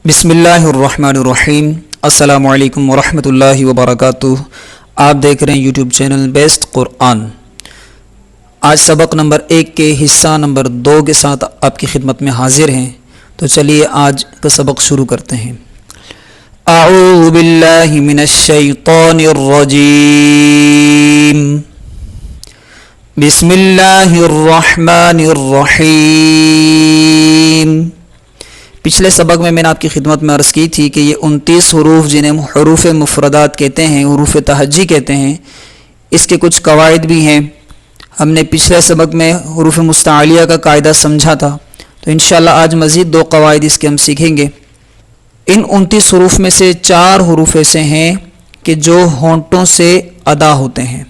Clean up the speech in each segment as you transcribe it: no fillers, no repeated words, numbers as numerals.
بسم اللہ الرحمن الرحیم۔ السلام علیکم ورحمۃ اللہ وبرکاتہ۔ آپ دیکھ رہے ہیں یوٹیوب چینل بیسٹ قرآن۔ آج سبق نمبر 1 کے حصہ نمبر 2 کے ساتھ آپ کی خدمت میں حاضر ہیں، تو چلیے آج کا سبق شروع کرتے ہیں۔ اعوذ باللہ من الشیطان الرجیم، بسم اللہ الرحمن الرحیم۔ پچھلے سبق میں نے آپ کی خدمت میں عرض کی تھی کہ یہ 29 حروف جنہیں حروف مفردات کہتے ہیں، حروف تہجی کہتے ہیں، اس کے کچھ قواعد بھی ہیں۔ ہم نے پچھلے سبق میں حروف مستعلیہ کا قاعدہ سمجھا تھا، تو انشاءاللہ آج مزید 2 قواعد اس کے ہم سیکھیں گے۔ ان 29 حروف میں سے 4 حروف ایسے ہیں کہ جو ہونٹوں سے ادا ہوتے ہیں۔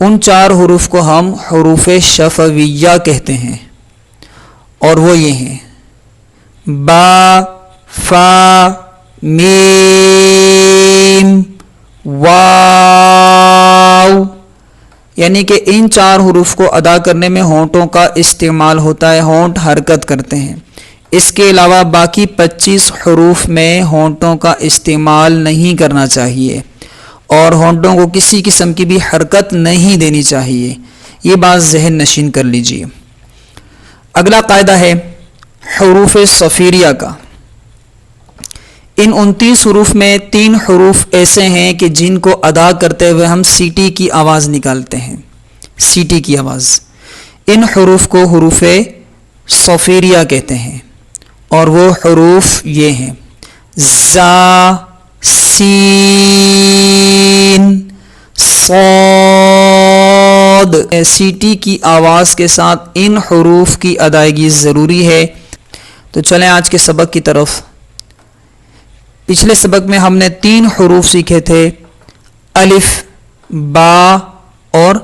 ان 4 حروف کو ہم حروف شفویہ کہتے ہیں، اور وہ یہ ہیں: با، فا، میم، واو۔ یعنی کہ ان 4 حروف کو ادا کرنے میں ہونٹوں کا استعمال ہوتا ہے، ہونٹ حرکت کرتے ہیں۔ اس کے علاوہ باقی 25 حروف میں ہونٹوں کا استعمال نہیں کرنا چاہیے، اور ہونٹوں کو کسی قسم کی بھی حرکت نہیں دینی چاہیے۔ یہ بات ذہن نشین کر لیجئے۔ اگلا قاعدہ ہے حروف صفیریہ کا۔ ان 29 حروف میں 3 حروف ایسے ہیں کہ جن کو ادا کرتے ہوئے ہم سیٹی کی آواز نکالتے ہیں، سیٹی کی آواز۔ ان حروف کو حروف صفیریہ کہتے ہیں، اور وہ حروف یہ ہیں: زا، سین، صاد۔ سیٹی کی آواز کے ساتھ ان حروف کی ادائیگی ضروری ہے۔ تو چلیں آج کے سبق کی طرف۔ پچھلے سبق میں ہم نے 3 حروف سیکھے تھے: الف، با اور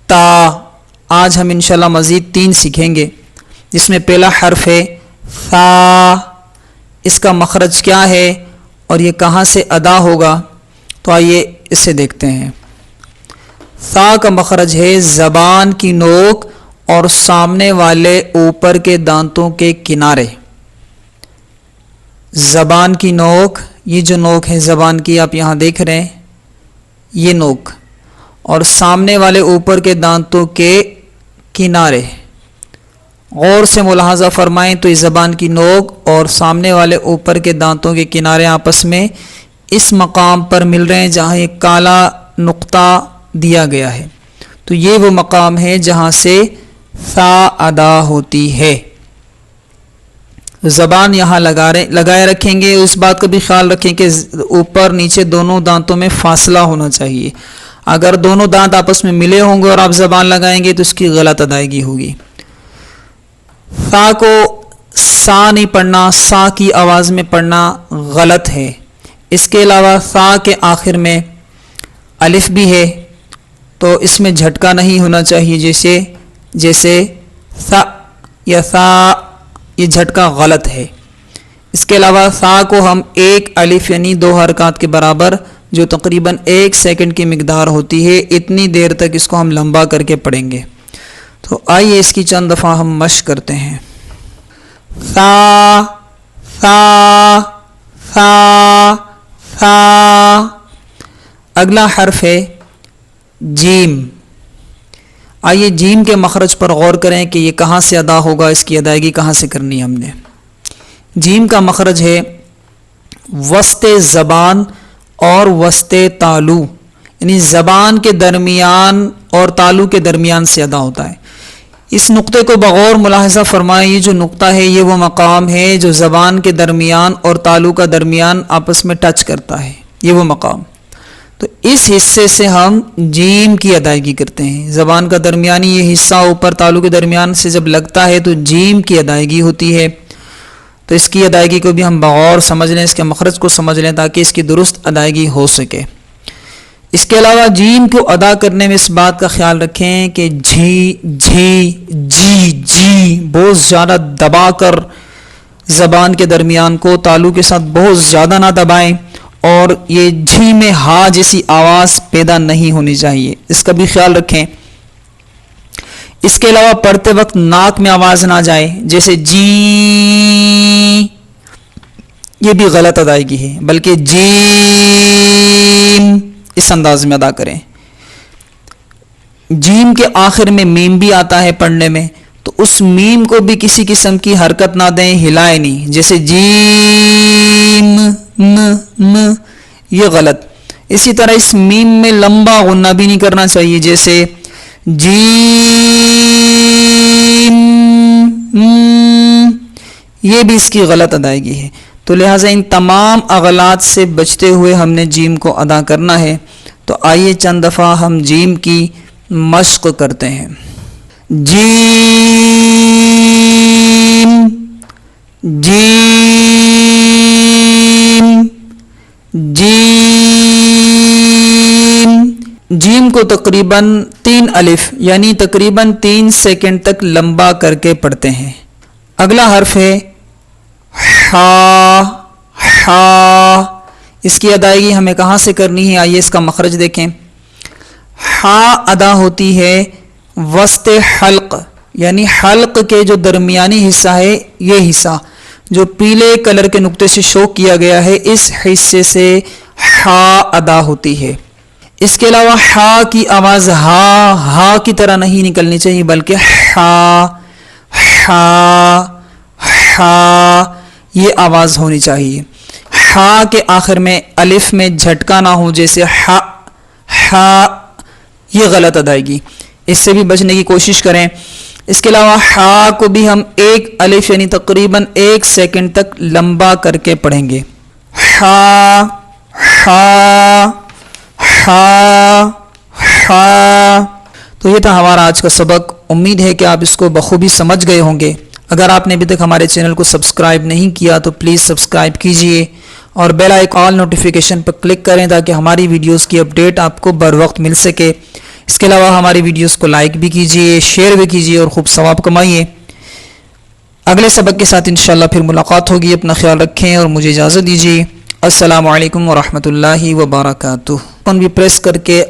تا۔ آج ہم انشاءاللہ مزید 3 سیکھیں گے، جس میں پہلا حرف ہے ثا۔ اس کا مخرج کیا ہے اور یہ کہاں سے ادا ہوگا؟ تو آئیے اسے دیکھتے ہیں۔ ثا کا مخرج ہے زبان کی نوک اور سامنے والے اوپر کے دانتوں کے کنارے۔ زبان کی نوک، یہ جو نوک ہے زبان کی آپ یہاں دیکھ رہے ہیں، یہ نوک، اور سامنے والے اوپر کے دانتوں کے کنارے۔ غور سے ملاحظہ فرمائیں تو اس زبان کی نوک اور سامنے والے اوپر کے دانتوں کے کنارے آپس میں اس مقام پر مل رہے ہیں جہاں یہ کالا نقطہ دیا گیا ہے۔ تو یہ وہ مقام ہے جہاں سے ثا ادا ہوتی ہے۔ زبان یہاں لگائے رکھیں گے۔ اس بات کا بھی خیال رکھیں کہ اوپر نیچے دونوں دانتوں میں فاصلہ ہونا چاہیے۔ اگر دونوں دانت آپس میں ملے ہوں گے اور آپ زبان لگائیں گے تو اس کی غلط ادائیگی ہوگی۔ ثا کو سا نہیں پڑھنا، سا کی آواز میں پڑھنا غلط ہے۔ اس کے علاوہ ثا کے آخر میں الف بھی ہے، تو اس میں جھٹکا نہیں ہونا چاہیے، جیسے ثا یا ثا، یہ جھٹکا غلط ہے۔ اس کے علاوہ ثا کو ہم 1 الف یعنی 2 حرکات کے برابر، جو تقریباً 1 سیکنڈ کی مقدار ہوتی ہے، اتنی دیر تک اس کو ہم لمبا کر کے پڑھیں گے۔ تو آئیے اس کی چند دفعہ ہم مشق کرتے ہیں۔ ثا، ثا، ثا، ثا۔ اگلا حرف ہے جیم۔ آئیے جیم کے مخرج پر غور کریں کہ یہ کہاں سے ادا ہوگا، اس کی ادائیگی کہاں سے کرنی ہے ہم نے۔ جیم کا مخرج ہے وسط زبان اور وسط تالو، یعنی زبان کے درمیان اور تالو کے درمیان سے ادا ہوتا ہے۔ اس نقطے کو بغور ملاحظہ فرمائیں، یہ جو نقطہ ہے یہ وہ مقام ہے جو زبان کے درمیان اور تالو کا درمیان آپس میں ٹچ کرتا ہے، یہ وہ مقام۔ تو اس حصے سے ہم جیم کی ادائیگی کرتے ہیں۔ زبان کا درمیانی یہ حصہ اوپر تالو کے درمیان سے جب لگتا ہے تو جیم کی ادائیگی ہوتی ہے۔ تو اس کی ادائیگی کو بھی ہم بغور سمجھ لیں، اس کے مخرج کو سمجھ لیں تاکہ اس کی درست ادائیگی ہو سکے۔ اس کے علاوہ جیم کو ادا کرنے میں اس بات کا خیال رکھیں کہ جھی، جھی، جی، جی بہت زیادہ دبا کر زبان کے درمیان کو تالو کے ساتھ بہت زیادہ نہ دبائیں، اور یہ جھی میں ہا جیسی آواز پیدا نہیں ہونی چاہیے، اس کا بھی خیال رکھیں۔ اس کے علاوہ پڑھتے وقت ناک میں آواز نہ جائے، جیسے جی، یہ بھی غلط ادائیگی ہے، بلکہ جیم اس انداز میں ادا کریں. جیم کے آخر میں میم بھی آتا ہے پڑھنے میں، تو اس میم کو بھی کسی قسم کی حرکت نہ دیں، ہلائیں نہیں، جیسے جیم یہ غلط. اسی طرح اس میم میں لمبا غنہ بھی نہیں کرنا چاہیے، جیسے جیم یہ بھی اس کی غلط ادائیگی ہے. تو لہٰذا ان تمام اغلاط سے بچتے ہوئے ہم نے جیم کو ادا کرنا ہے. تو آئیے چند دفعہ ہم جیم کی مشق کرتے ہیں. جیم جیم جیم. جیم کو تقریباً 3 الف یعنی تقریباً 3 سیکنڈ تک لمبا کر کے پڑھتے ہیں. اگلا حرف ہے ہا. ہا اس کی ادائیگی ہمیں کہاں سے کرنی ہے؟ آئیے اس کا مخرج دیکھیں. ہا ادا ہوتی ہے وسط حلق، یعنی حلق کے جو درمیانی حصہ ہے، یہ حصہ جو پیلے کلر کے نقطے سے شو کیا گیا ہے، اس حصے سے ہا ادا ہوتی ہے. اس کے علاوہ ہا کی آواز ہا کی طرح نہیں نکلنی چاہیے، بلکہ ہا ہا ہا یہ آواز ہونی چاہیے. ہا کے آخر میں الف میں جھٹکا نہ ہو، جیسے ہا ہا یہ غلط ادائیگی، اس سے بھی بچنے کی کوشش کریں. اس کے علاوہ ہا کو بھی ہم 1 الف یعنی تقریباً 1 سیکنڈ تک لمبا کر کے پڑھیں گے. ہا ہا ہا ہا. تو یہ تھا ہمارا آج کا سبق. امید ہے کہ آپ اس کو بخوبی سمجھ گئے ہوں گے. اگر آپ نے ابھی تک ہمارے چینل کو سبسکرائب نہیں کیا تو پلیز سبسکرائب کیجئے اور بیل آئیکن نوٹیفیکیشن پر کلک کریں تاکہ ہماری ویڈیوز کی اپڈیٹ آپ کو بر وقت مل سکے. اس کے علاوہ ہماری ویڈیوز کو لائک بھی کیجئے، شیئر بھی کیجئے اور خوب ثواب کمائیے. اگلے سبق کے ساتھ انشاءاللہ پھر ملاقات ہوگی. اپنا خیال رکھیں اور مجھے اجازت دیجیے. السلام علیکم ورحمۃ اللہ وبرکاتہ. بھی پریس کر کے